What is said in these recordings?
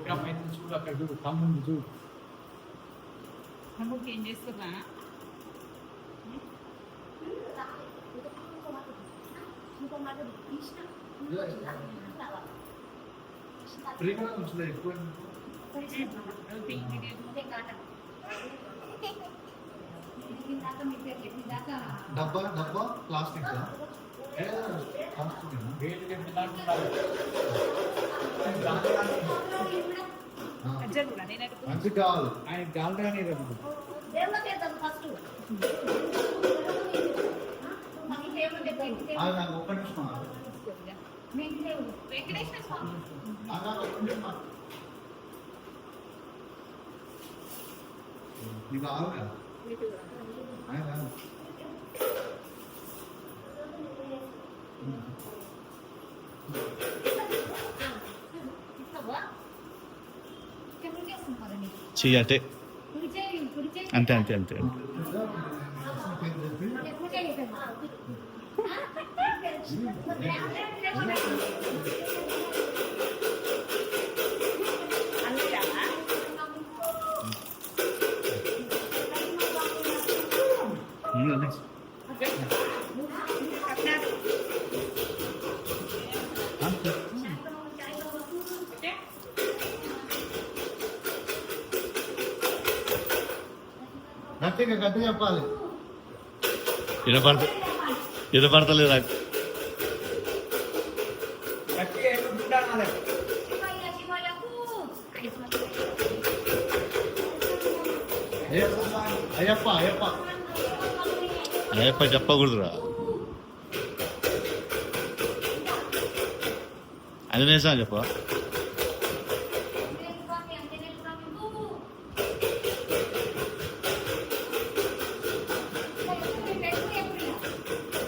అయితే చూడు అక్కడ చూడు తమ్ముడు చూడు తమ్ముడికి ఏం చేస్తున్నా ఫ్రీగా ఉంచలే ఎక్కువ డబ్బా డబ్బా ప్లాస్టిక్ మంచి కావాలి ఆయన కావాలి కానీ ఒక్క నిమిషం వెంకటేశ్వర స్వామి నీకు ఆవుగా చెయ్యి అంటే అంతే అంతే అంతే గట్టిగా గట్టిగా చెప్పాలి వినపడతలేదు నాకు అయ్యప్ప అయ్యప్ప అయ్యప్ప చెప్పకూడదురా ఆంజనేయ చెప్ప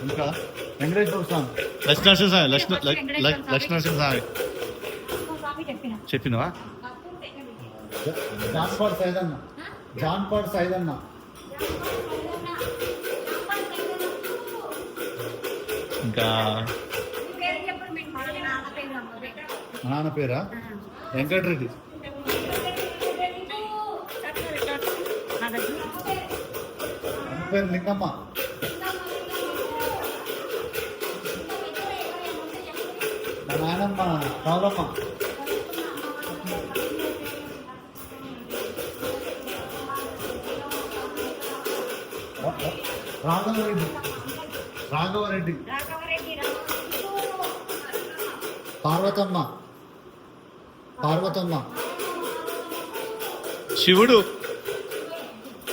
ఇంకా వెంకటేశ్వర స్వామి లక్ష్మీనరసింహ స్వామి లక్ష్మీనరసింహ స్వామి చెప్పినవా జాన్పాడు సైదన్న జాన్పాడు సైదన్న ఇంకా నాన్న పేరా వెంకటరెడ్డి పేరు లింగమ్మ మా నాయనమ్మ రావులమ్మ రాఘవరెడ్డి రాఘవరెడ్డి పార్వతమ్మ పార్వతమ్మ శివుడు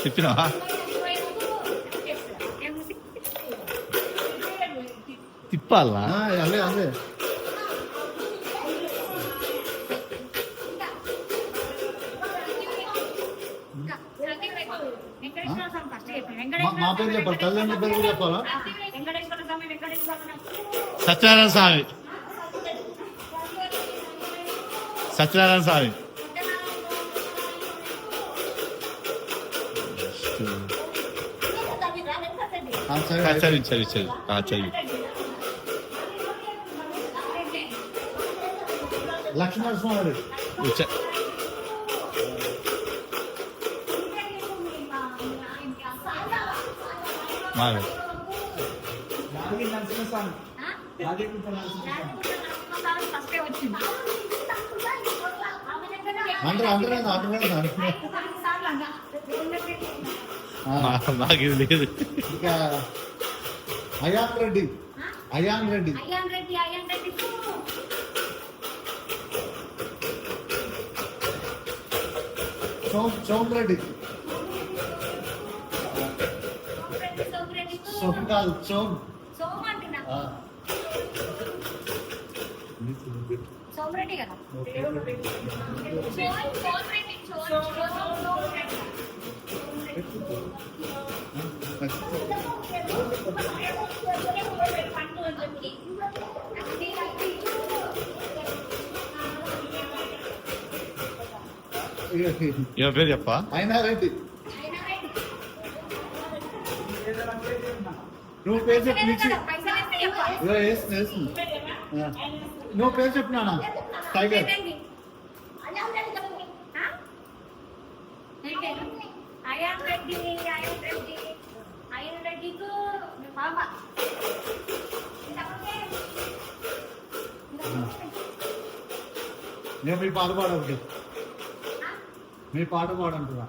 చెప్పినవా తిప్పాలా అదే అదే మా పేరు చెప్పాలి తల్లిదండ్రుల పేరు చెప్పాలా సత్యనారాయణ స్వామి సత్యనారాయణ స్వామి చదివి చదివి చదివి చదివి లక్ష్మణస్వామి నరసింహస్వామి నాకు ఇది లేదు ఇంకా అయాన్ రెడ్డి అయాన్ రెడ్డి సోమ్ రెడ్డి సోమ్ కాదు సోమ్ సోమరెడ్డి కదా పేరు చెప్పా అయినా రెడ్డి నువ్వు పేరు చెప్పి నువ్వు పేరు చెప్పినా టైగర్ నేను మీ పాట పాడండి, మీ పాట పాడంటున్నా.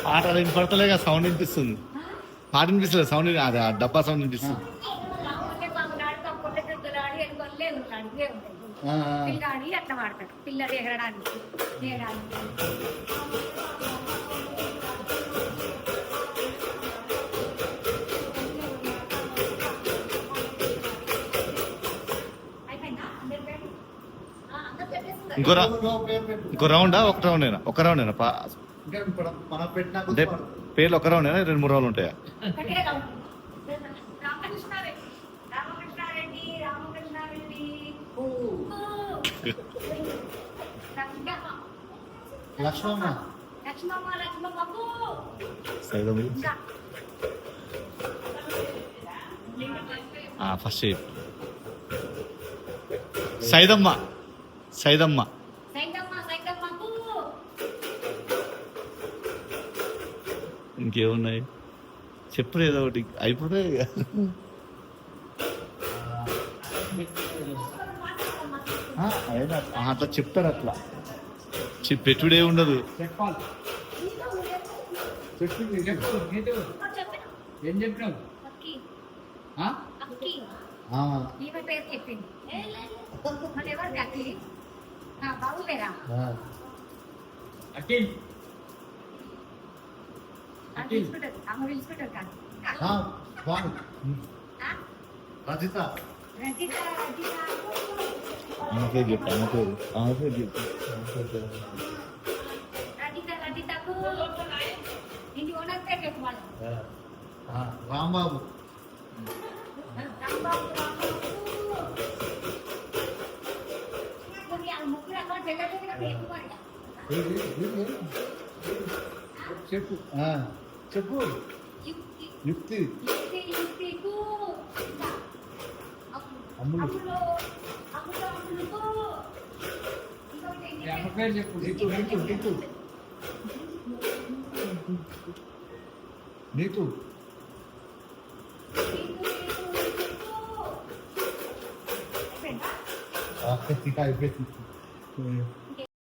పాట వినపడతలేగా, సౌండ్ వినిపిస్తుంది. పాట వినిపిస్తలేదు, సౌండ్ అది ఆ డబ్బా సౌండ్ వినిపిస్తుంది. ఆ, పిల్లాడి అట్లా వాడతాడు, పిల్లలు ఎగరడానికి చేయడానికి. అయిపోయిందా? అందరి పేర్లు? అందరు చెప్పేస్తున్నారు. ఇంకో పేరు పెట్టు. ఇంకో రౌండా, ఒక రౌండేనా? ఒక రౌండేనా? ఇంకా ఇప్పుడు మనం పెట్టినా అంటే పేర్లు ఒక రౌండేనా, 2-3 రౌండ్లు ఉంటాయా? ఒకటే రౌండ్. రామకృష్ణారెడ్డి, రామకృష్ణారెడ్డి, రామకృష్ణారెడ్డి. ఊ. రంగమ్మ. లక్ష్మమ్మ. లక్ష్మమ్మ, లక్ష్మమ్మకు. సైదమ్మ. ఇంకా. ఫస్ట్ సైదమ్మ. సైదమ్మ. సైందమ్మ, సైందమ్మకు. ఇంకేమున్నాయి చెప్పు, ఏదో ఒకటి అయిపోతే ఇక. అట్లా చెప్తారు, అట్లా పెట్టుడే ఉండదు. చెప్పాలి. చెప్పింది చెప్పు. నీతో చెప్పిన ఏం చెప్పినావు? అక్కి, ఆ? అక్కి. ఆ. ఈమె పేరు చెప్పింది. మరి ఎవరికి అక్కి? బాబు పేరా? అఖిల్. అది తీసుకుంటారు, అమ్మ తీసుకుంటారు కాదు. ఆ, బాగు. ఆ? రజిత. రజిత, రజిత. అమ్మ పేరు చెప్పు, అమ్మ పేరు, అమ్మ పేరు చెప్పు. రజిత, రజితకు. ఇంటి ఓనర్ పేరు చెప్పు వాళ్ళు. ఆ, రాంబాబు. రాంబాబు, రాంబాబు. కొన్ని ఆ ముగ్గురు అక్కడ చెల్లెలు పేరు మరి. ఏది? ఏది? చెప్పు. ఆ, చెప్పు. యుక్తి, యుక్తి. యుక్తి, యుక్తికు. ఇంకా. అమ్ములు. అమ్ములు, అమ్ములు, అమ్ములుకు. ఇంకొకటి మీ అమ్మ పేరు చెప్పు. నీతు, నీతు, నీతు. నీతు. అయిపోయింది.